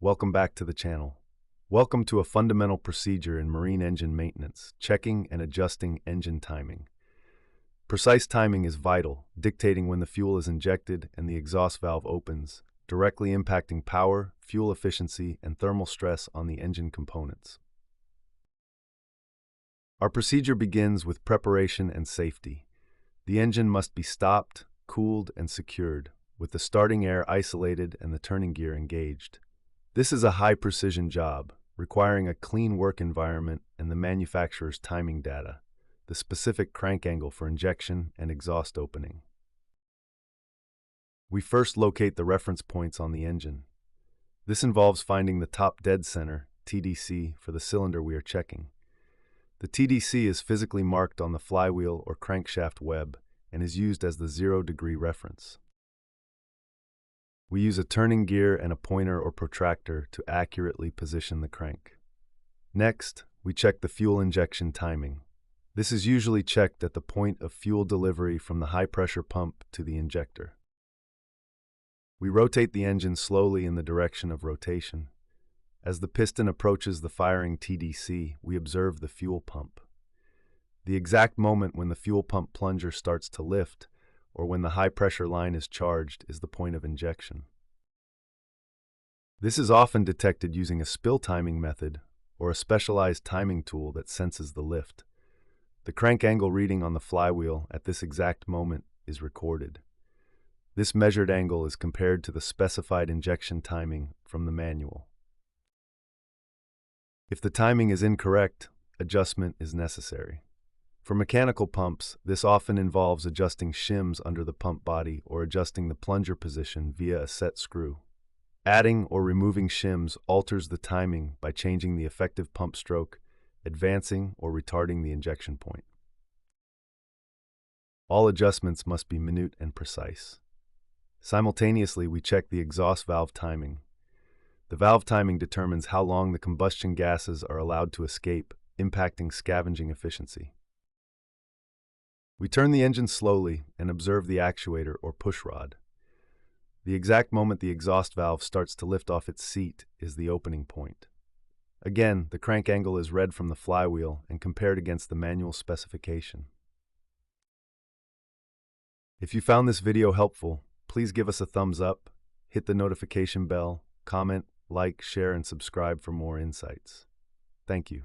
Welcome back to the channel. Welcome to a fundamental procedure in marine engine maintenance, checking and adjusting engine timing. Precise timing is vital, dictating when the fuel is injected and the exhaust valve opens, directly impacting power, fuel efficiency, and thermal stress on the engine components. Our procedure begins with preparation and safety. The engine must be stopped, cooled, and secured, with the starting air isolated and the turning gear engaged. This is a high-precision job, requiring a clean work environment and the manufacturer's timing data, the specific crank angle for injection and exhaust opening. We first locate the reference points on the engine. This involves finding the top dead center, TDC, for the cylinder we are checking. The TDC is physically marked on the flywheel or crankshaft web and is used as the 0-degree reference. We use a turning gear and a pointer or protractor to accurately position the crank. Next, we check the fuel injection timing. This is usually checked at the point of fuel delivery from the high-pressure pump to the injector. We rotate the engine slowly in the direction of rotation. As the piston approaches the firing TDC, we observe the fuel pump. The exact moment when the fuel pump plunger starts to lift, or when the high-pressure line is charged, is the point of injection. This is often detected using a spill timing method or a specialized timing tool that senses the lift. The crank angle reading on the flywheel at this exact moment is recorded. This measured angle is compared to the specified injection timing from the manual. If the timing is incorrect, adjustment is necessary. For mechanical pumps, this often involves adjusting shims under the pump body or adjusting the plunger position via a set screw. Adding or removing shims alters the timing by changing the effective pump stroke, advancing or retarding the injection point. All adjustments must be minute and precise. Simultaneously, we check the exhaust valve timing. The valve timing determines how long the combustion gases are allowed to escape, impacting scavenging efficiency. We turn the engine slowly and observe the actuator or push rod. The exact moment the exhaust valve starts to lift off its seat is the opening point. Again, the crank angle is read from the flywheel and compared against the manual specification. If you found this video helpful, please give us a thumbs up, hit the notification bell, comment, like, share, and subscribe for more insights. Thank you.